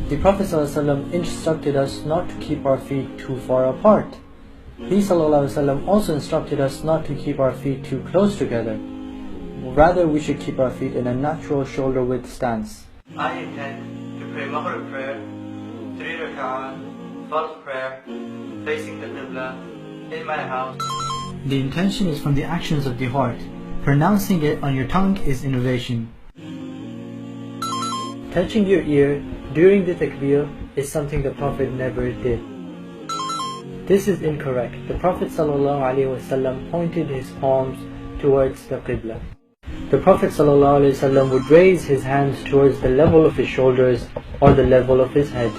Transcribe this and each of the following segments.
The Prophet ﷺ instructed us not to keep our feet too far apart. He ﷺ also instructed us not to keep our feet too close together. Rather, we should keep our feet in a natural shoulder width stance. I intend to pray Maghrib prayer, 3 rak'ah, Fard prayer, facing the Qibla, in my house. The intention is from the actions of the heart. Pronouncing it on your tongue is innovation. Touching your ear during the takbir is something the Prophet never did. This is incorrect. The Prophet ﷺ pointed his palms towards the Qibla. The Prophet ﷺ would raise his hands towards the level of his shoulders or the level of his head.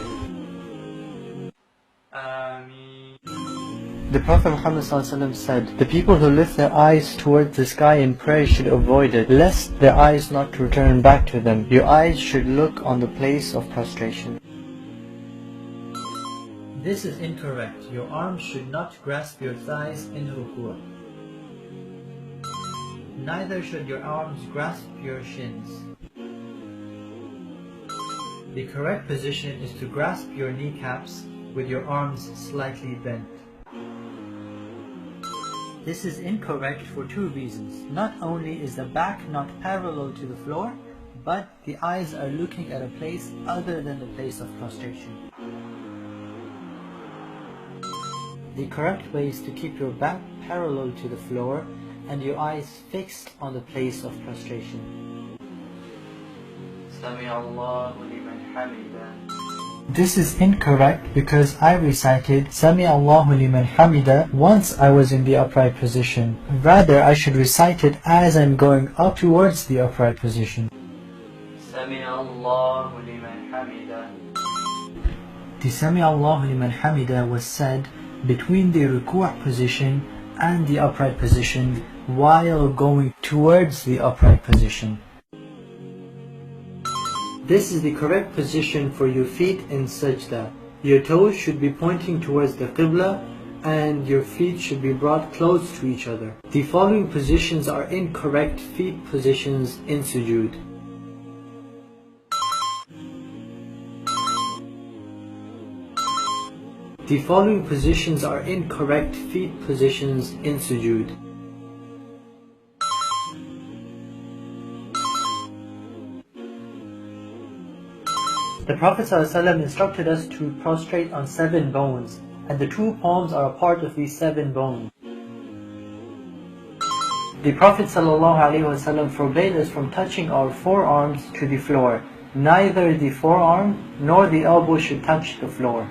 The Prophet Muhammad ﷺ said, "The people who lift their eyes towards the sky in prayer should avoid it, lest their eyes not return back to them. Your eyes should look on the place of prostration." This is incorrect. Your arms should not grasp your thighs in ruku'. Neither should your arms grasp your shins. The correct position is to grasp your kneecaps with your arms slightly bent. This is incorrect for two reasons. Not only is the back not parallel to the floor, but the eyes are looking at a place other than the place of prostration. The correct way is to keep your back parallel to the floor and your eyes fixed on the place of prostration. Sami Allahu liman hamida. This is incorrect because I recited Sami Allahu liman hamida once I was in the upright position. Rather, I should recite it as I'm going up towards the upright position. Sami Allahu liman hamida. The Sami Allahu liman hamida was said between the ruku' position and the upright position while going towards the upright position. This is the correct position for your feet in sajda. Your toes should be pointing towards the Qibla and your feet should be brought close to each other. The following positions are incorrect feet positions in sujood. The following positions are incorrect feet positions in sujood. The Prophet ﷺ instructed us to prostrate on 7 bones, and the 2 palms are a part of these 7 bones. The Prophet ﷺ forbade us from touching our forearms to the floor. Neither the forearm nor the elbow should touch the floor.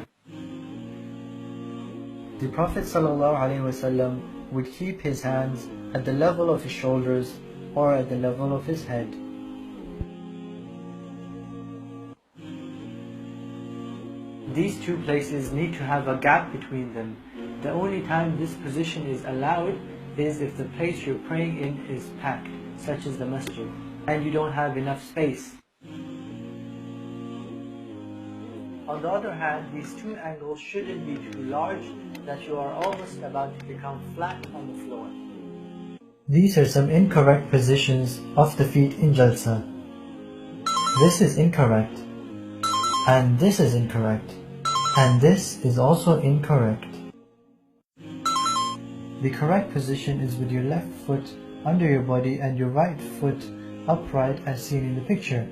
The Prophet ﷺ would keep his hands at the level of his shoulders or at the level of his head. These 2 places need to have a gap between them. The only time this position is allowed is if the place you're praying in is packed, such as the masjid, and you don't have enough space. On the other hand, these 2 angles shouldn't be too large that you are almost about to become flat on the floor. These are some incorrect positions of the feet in Jalsa. This is incorrect, and this is incorrect, and this is also incorrect. The correct position is with your left foot under your body and your right foot upright as seen in the picture,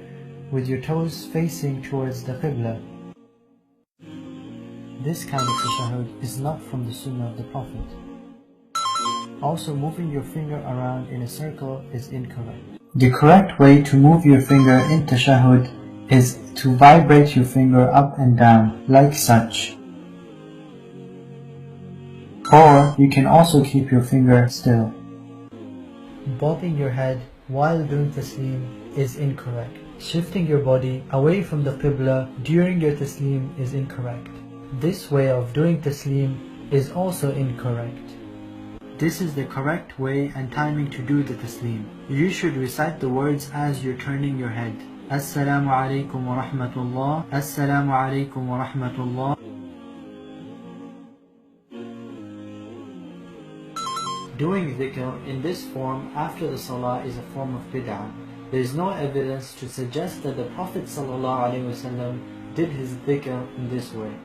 with your toes facing towards the Qibla. This kind of tashahhud is not from the Sunnah of the Prophet. Also, moving your finger around in a circle is incorrect. The correct way to move your finger in tashahhud is to vibrate your finger up and down, like such. Or you can also keep your finger still. Bobbing your head while doing taslim is incorrect. Shifting your body away from the Qibla during your taslim is incorrect. This way of doing taslim is also incorrect. This is the correct way and timing to do the taslim. You should recite the words as you're turning your head. Assalamu alaikum wa rahmatullah. Assalamu alaikum wa rahmatullah. Doing dhikr in this form after the salah is a form of bid'ah. There is no evidence to suggest that the Prophet ﷺ did his dhikr in this way.